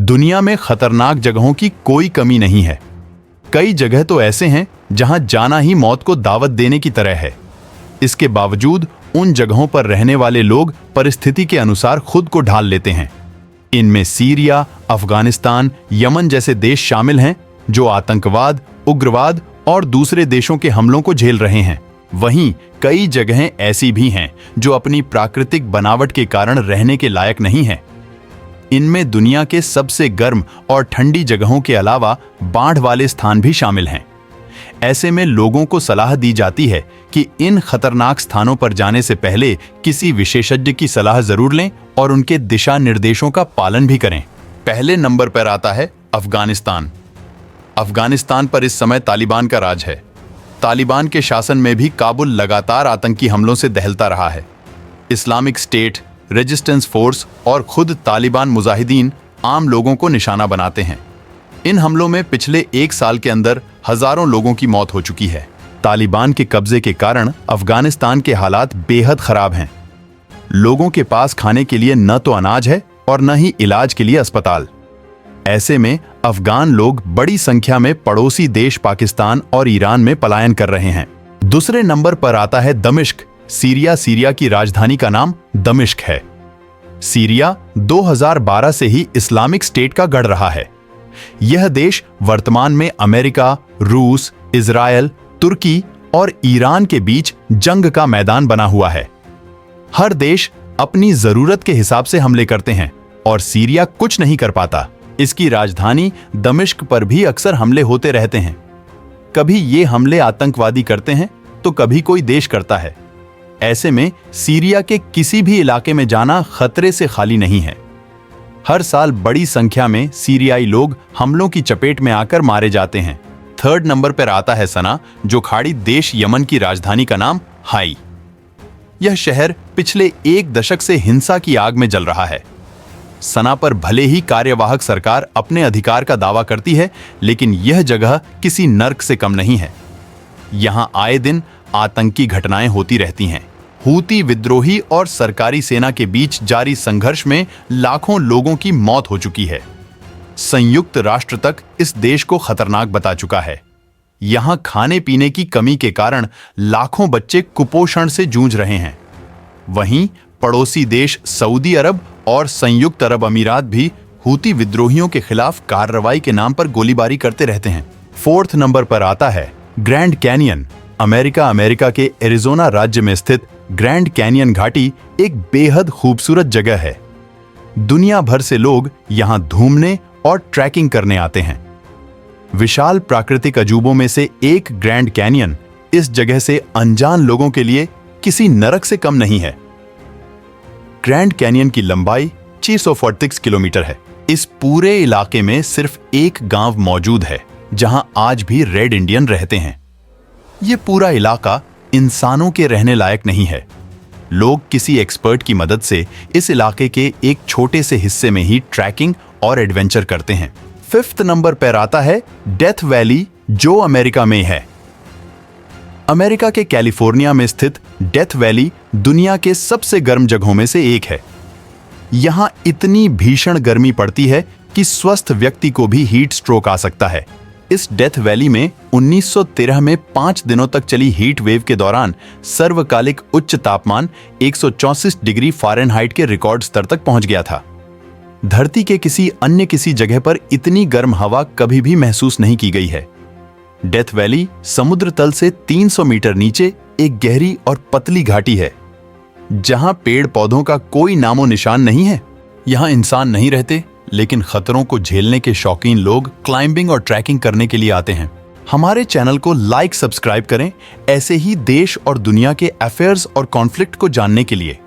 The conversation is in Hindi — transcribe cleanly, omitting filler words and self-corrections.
दुनिया में खतरनाक जगहों की कोई कमी नहीं है। कई जगह तो ऐसे हैं जहां जाना ही मौत को दावत देने की तरह है। इसके बावजूद उन जगहों पर रहने वाले लोग परिस्थिति के अनुसार खुद को ढाल लेते हैं। इनमें सीरिया, अफगानिस्तान, यमन जैसे देश शामिल हैं जो आतंकवाद, उग्रवाद और दूसरे देशों के हमलों को झेल रहे हैं। वहीं कई जगहें ऐसी भी हैं जो अपनी प्राकृतिक बनावट के कारण रहने के लायक नहीं हैं। इनमें दुनिया के सबसे गर्म और ठंडी जगहों के अलावा बाढ़ वाले स्थान भी शामिल हैं। ऐसे में लोगों को सलाह दी जाती है कि इन खतरनाक स्थानों पर जाने से पहले किसी विशेषज्ञ की सलाह जरूर लें और उनके दिशा निर्देशों का पालन भी करें। पहले नंबर पर आता है अफगानिस्तान। अफगानिस्तान पर इस समय तालिबान का राज है। तालिबान के शासन में भी काबुल लगातार आतंकी हमलों से दहलता रहा है। इस्लामिक स्टेट, रेजिस्टेंस फोर्स और खुद तालिबान मुजाहिदीन आम लोगों को निशाना बनाते हैं। इन हमलों में पिछले 1 साल के अंदर हजारों लोगों की मौत हो चुकी है। तालिबान के कब्जे के कारण अफगानिस्तान के हालात बेहद खराब हैं। लोगों के पास खाने के लिए न तो अनाज है और न ही इलाज के लिए अस्पताल। ऐसे में अफगान लोग बड़ी संख्या में पड़ोसी देश पाकिस्तान और ईरान में पलायन कर रहे हैं। दूसरे नंबर पर आता है दमिश्क, सीरिया। सीरिया की राजधानी का नाम दमिश्क है। सीरिया 2012 से ही इस्लामिक स्टेट का गढ़ रहा है। यह देश वर्तमान में अमेरिका, रूस, इजरायल, तुर्की और ईरान के बीच जंग का मैदान बना हुआ है। हर देश अपनी जरूरत के हिसाब से हमले करते हैं और सीरिया कुछ नहीं कर पाता। इसकी राजधानी दमिश्क पर भी अक्सर हमले होते रहते हैं। कभी ये हमले आतंकवादी करते हैं तो कभी कोई देश करता है। ऐसे में सीरिया के किसी भी इलाके में जाना खतरे से खाली नहीं है। हर साल बड़ी संख्या में सीरियाई लोग हमलों की चपेट में आकर मारे जाते हैं। थर्ड नंबर पर आता है सना, जो खाड़ी देश यमन की राजधानी का नाम हाई। यह शहर पिछले 1 दशक से हिंसा की आग में जल रहा है। सना पर भले ही कार्यवाहक सरकार अपने अधिकार का दावा करती है, लेकिन यह जगह किसी नर्क से कम नहीं है। यहां आए दिन आतंकी घटनाएं होती रहती हैं। हूती विद्रोही और सरकारी सेना के बीच जारी संघर्ष में लाखों लोगों की मौत हो चुकी है। संयुक्त राष्ट्र तक इस देश को खतरनाक बता चुका है। यहां खाने पीने की कमी के कारण लाखों बच्चे कुपोषण से जूझ रहे हैं। वहीं पड़ोसी देश सऊदी अरब और संयुक्त अरब अमीरात भी हूती विद्रोहियों के खिलाफ कार्रवाई के नाम पर गोलीबारी करते रहते हैं। फोर्थ नंबर पर आता है ग्रैंड कैनियन। अमेरिका के एरिजोना राज्य में स्थित ग्रैंड कैनियन घाटी एक बेहद खूबसूरत जगह है। दुनिया भर से लोग यहां घूमने और ट्रैकिंग करने आते हैं। विशाल प्राकृतिक अजूबों में से एक ग्रैंड कैनियन इस जगह से अनजान लोगों के लिए किसी नरक से कम नहीं है। ग्रैंड कैनियन की लंबाई 646 किलोमीटर है। इस पूरे इलाके में सिर्फ एक गांव मौजूद है जहां आज भी रेड इंडियन रहते हैं। यह पूरा इलाका इंसानों के रहने लायक नहीं है। लोग किसी एक्सपर्ट की मदद से इस इलाके के एक छोटे से हिस्से में ही ट्रैकिंग और एडवेंचर करते हैं। 5th नंबर पर आता है डेथ वैली, जो अमेरिका में है। अमेरिका के कैलिफोर्निया में स्थित डेथ वैली दुनिया के सबसे गर्म जगहों में से एक है। यहां इतनी भीषण गर्मी पड़ती है कि स्वस्थ व्यक्ति को भी हीट स्ट्रोक आ सकता है। इस डेथ वैली में 1913 में 5 दिनों तक चली हीट वेव के दौरान सर्वकालिक उच्च तापमान 164 डिग्री फ़ारेनहाइट के रिकॉर्ड स्तर तक पहुंच गया था। धरती के किसी जगह पर इतनी गर्म हवा कभी भी महसूस नहीं की गई है। डेथ वैली समुद्र तल से 300 मीटर नीचे एक गहरी और पतली घाटी है, जहां पेड़ पौधों का कोई नामो निशान नहीं है। यहां इंसान नहीं रहते, लेकिन खतरों को झेलने के शौकीन लोग क्लाइंबिंग और ट्रैकिंग करने के लिए आते हैं। हमारे चैनल को लाइक, सब्सक्राइब करें ऐसे ही देश और दुनिया के अफेयर्स और कॉन्फ्लिक्ट को जानने के लिए।